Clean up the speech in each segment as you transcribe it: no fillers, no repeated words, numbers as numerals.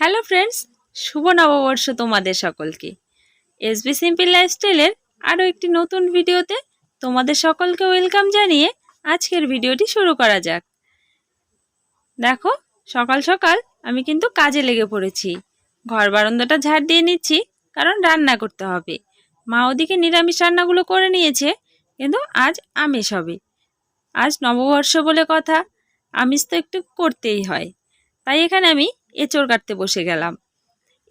Hello friends, শুভ নববর্ষ তোমাদের সকলকে। এসবি সিম্পল লাইফস্টাইলের আরও একটি নতুন ভিডিওতে তোমাদের সকলকে ওয়েলকাম জানিয়ে আজকের ভিডিওটি শুরু করা যাক। দেখো, সকাল সকাল আমি কিন্তু কাজে লেগে পড়েছি। ঘর বারান্দাটা ঝাড় দিয়ে নিচ্ছি, কারণ রান্না করতে হবে। মা ওদিকে নিরামিষ রান্নাগুলো করে নিয়েছে, কিন্তু আজ আমিষ হবে। আজ নববর্ষ বলে কথা, আমিষ তো একটু করতেই হয়। তাই এখানে আমি এঁচোড় কাটতে বসে গেলাম।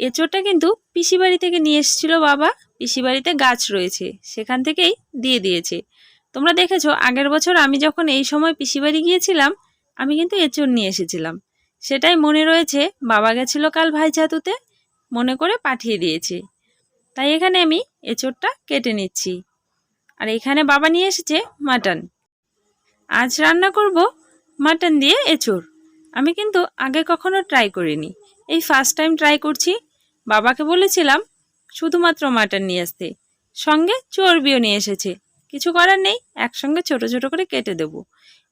এঁচোড়টা কিন্তু পিসি বাড়ি থেকে নিয়ে এসেছিল বাবা। পিসি বাড়িতে গাছ রয়েছে, সেখান থেকেই দিয়ে দিয়েছে। তোমরা দেখেছো আগের বছর আমি যখন এই সময় পিসি বাড়ি গিয়েছিলাম, আমি কিন্তু এঁচোড় নিয়ে এসেছিলাম। সেটাই মনে রয়েছে, বাবা গেছিল কাল ভাই জাতুতে, মনে করে পাঠিয়ে দিয়েছে। তাই এখানে আমি এঁচোড়টা কেটে নিচ্ছি। আর এখানে বাবা নিয়ে এসেছে মাটন। আজ রান্না করব মাটন দিয়ে এঁচোড়। আমি কিন্তু আগে কখনো ট্রাই করিনি, এই ফার্স্ট টাইম ট্রাই করছি। বাবাকে বলেছিলাম শুধুমাত্র মাটন নিয়ে আসতে, সঙ্গে চর্বিও নিয়ে এসেছে। কিছু করার নেই, একসঙ্গে ছোট ছোট করে কেটে দেব।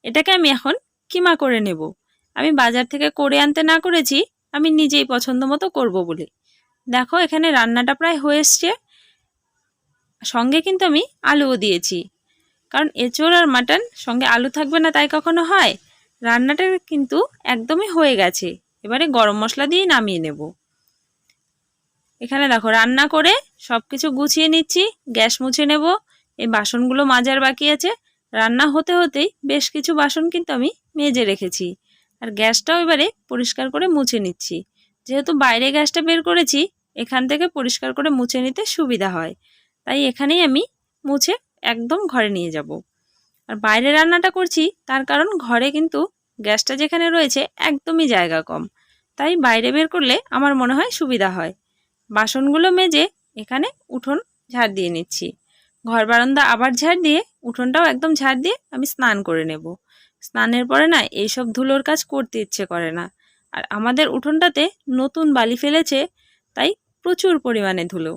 এটাকে আমি এখন কিমা করে নেব। আমি বাজার থেকে করে আনতে না করেছি, আমি নিজেই পছন্দ মতো করবো বলে। দেখো, এখানে রান্নাটা প্রায় হয়ে এসছে। সঙ্গে কিন্তু আমি আলুও দিয়েছি, কারণ এঁচোড় আর মাটন সঙ্গে আলু থাকবে না তাই কখনো হয়। রান্নাটা কিন্তু একদমই হয়ে গেছে। এবারে গরম মশলা দিয়ে নামিয়ে নেব। এখানে দেখো, রান্না করে সব কিছু গুছিয়ে নিচ্ছি, গ্যাস মুছে নেব। এই বাসনগুলো মাজার বাকি আছে। রান্না হতে হতেই বেশ কিছু বাসন কিন্তু আমি মেজে রেখেছি। আর গ্যাসটাও এবারে পরিষ্কার করে মুছে নিচ্ছি। যেহেতু বাইরে গ্যাসটা বের করেছি, এখান থেকে পরিষ্কার করে মুছে নিতে সুবিধা হয়। তাই এখানেই আমি মুছে একদম ঘরে নিয়ে যাব। আর বাইরে রান্নাটা করছি, তার কারণ ঘরে কিন্তু গ্যাসটা যেখানে রয়েছে একদমই জায়গা কম। তাই বাইরে বের করলে আমার মনে হয় সুবিধা হয়। বাসনগুলো মেজে এখানে উঠোন ঝাড় দিয়ে নিচ্ছি। ঘর বারান্দা আবার ঝাড় দিয়ে, উঠোনটাও একদম ঝাড় দিয়ে আমি স্নান করে নেব। স্নানের পরে না এইসব ধুলোর কাজ করতে ইচ্ছে করে না। আর আমাদের উঠোনটাতে নতুন বালি ফেলেছে, তাই প্রচুর পরিমাণে ধুলো।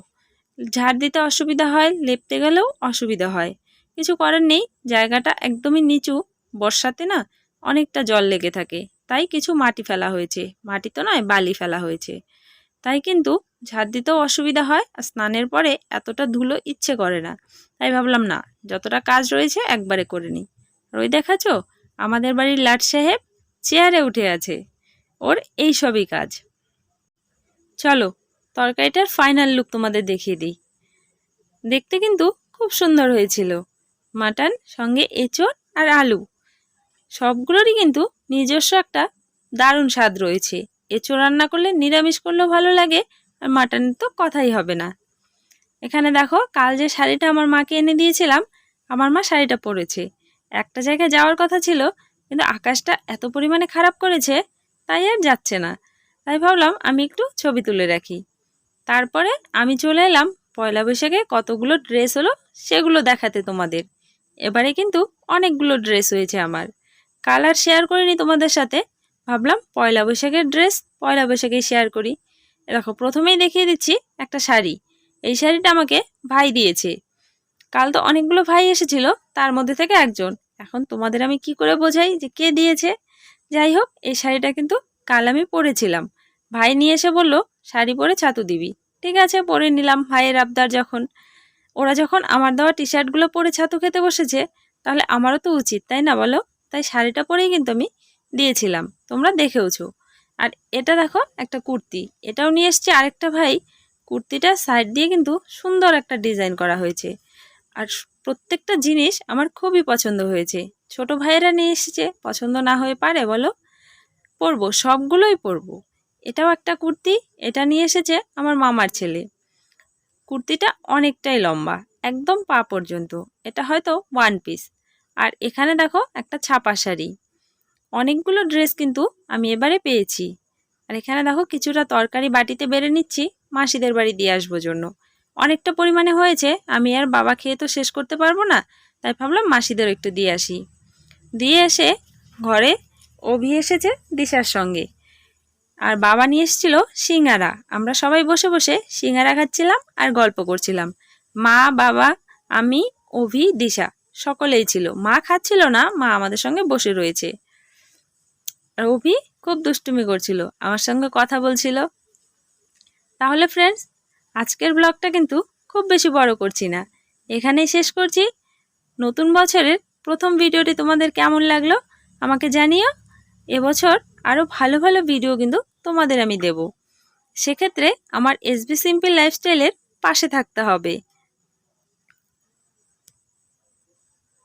ঝাড় দিতে অসুবিধা হয়, লেপতে গেলেও অসুবিধা হয়। কিছু করার নেই, জায়গাটা একদমই নিচু। বর্ষাতে না অনেকটা জল লেগে থাকে, তাই কিছু মাটি ফেলা হয়েছে। মাটি তো নয়, বালি ফেলা হয়েছে। তাই কিন্তু ঝাড় দিতেও অসুবিধা হয়, আর স্নানের পরে এতটা ধুলো ইচ্ছে করে না। তাই ভাবলাম না, যতটা কাজ রয়েছে একবারে করে নিই। আর ওই দেখাচ্ছ, আমাদের বাড়ির লাট সাহেব চেয়ারে উঠে আছে। ওর এই সবই কাজ। চলো, তরকারিটার ফাইনাল লুক তোমাদের দেখিয়ে দিই। দেখতে কিন্তু খুব সুন্দর হয়েছিল। মাটন সঙ্গে এঁচোড় আর আলু, সবগুলোরই কিন্তু নিজস্ব একটা দারুণ স্বাদ রয়েছে। এঁচোড় রান্না করলে, নিরামিষ করলেও ভালো লাগে, আর মাটনের তো কথাই হবে না। এখানে দেখো, কাল যে শাড়িটা আমার মাকে এনে দিয়েছিলাম, আমার মা শাড়িটা পরেছে। একটা জায়গায় যাওয়ার কথা ছিল, কিন্তু আকাশটা এত পরিমাণে খারাপ করেছে, তাই আর যাচ্ছে না। তাই ভাবলাম আমি একটু ছবি তুলে রাখি। তারপরে আমি চলে এলাম পয়লা বৈশাখে কতগুলো ড্রেস হলো সেগুলো দেখাতে তোমাদের। এবারে কিন্তু অনেকগুলো ড্রেস হয়েছে আমার। কালার শেয়ার করিনি তোমাদের সাথে, ভাবলাম পয়লা বৈশাখের ড্রেস পয়লা বৈশাখেই শেয়ার করি। দেখো, প্রথমেই দেখিয়ে দিচ্ছি একটা শাড়ি। এই শাড়িটা আমাকে ভাই দিয়েছে। কাল তো অনেকগুলো ভাই এসেছিল, তার মধ্যে থেকে একজন। এখন তোমাদের আমি কি করে বোঝাই যে কে দিয়েছে। যাই হোক, এই শাড়িটা কিন্তু কাল আমি পরেছিলাম। ভাই নিয়ে এসে বলল শাড়ি পরে ছাতু দিবি। ঠিক আছে, পরে নিলাম। ভাইয়ের আবদার যখন, ওরা যখন আমার দেওয়া টি শার্টগুলো পরে ছাতু খেতে বসেছে, তাহলে আমারও তো উচিত, তাই না বলো? তাই শাড়িটা পরেই কিন্তু আমি দিয়েছিলাম, তোমরা দেখেওছো। আর এটা দেখো, একটা কুর্তি, এটাও নিয়ে এসছে আরেকটা ভাই। কুর্তিটা সাইড দিয়ে কিন্তু সুন্দর একটা ডিজাইন করা হয়েছে। আর প্রত্যেকটা জিনিস আমার খুবই পছন্দ হয়েছে। ছোট ভাইয়েরা নিয়ে এসেছে, পছন্দ না হয়ে পারে বলো? পরবো, সবগুলোই পরবো। এটাও একটা কুর্তি, এটা নিয়ে এসেছে আমার মামার ছেলে। কুর্তিটা অনেকটাই লম্বা, একদম পা পর্যন্ত। এটা হয়তো ওয়ান পিস। আর এখানে দেখো একটা ছাপা শাড়ি। অনেকগুলো ড্রেস কিন্তু আমি এবারে পেয়েছি। আর এখানে দেখো, কিছুটা তরকারি বাটিতে বেড়ে নিচ্ছি মাসিদের বাড়ি দিয়ে আসবো জন্য। অনেকটা পরিমাণে হয়েছে, আমি আর বাবা খেয়ে তো শেষ করতে পারবো না, তাই ভাবলাম মাসিদের একটু দিয়ে আসি। দিয়ে এসে ঘরে অভি এসেছে দিশার সঙ্গে। আর বাবা নিয়ে এসেছিল সিঙ্গারা। আমরা সবাই বসে বসে সিঙ্গারা খাচ্ছিলাম আর গল্প করছিলাম। মা, বাবা, আমি, অভি, দিশা সকলেই ছিল। মা খাচ্ছিল না, মা আমাদের সঙ্গে বসে রয়েছে। আর অভি খুব দুষ্টুমি করছিল, আমার সঙ্গে কথা বলছিল। তাহলে ফ্রেন্ডস, আজকের ব্লগটা কিন্তু খুব বেশি বড় করছি না, এখানেই শেষ করছি। নতুন বছরের প্রথম ভিডিওটি তোমাদের কেমন লাগলো আমাকে জানিও। এবছর আরও ভালো ভালো ভিডিও কিন্তু তোমাদের আমি দেব। সেক্ষেত্রে আমার এসবি সিম্পল লাইফস্টাইলের পাশে থাকতে হবে।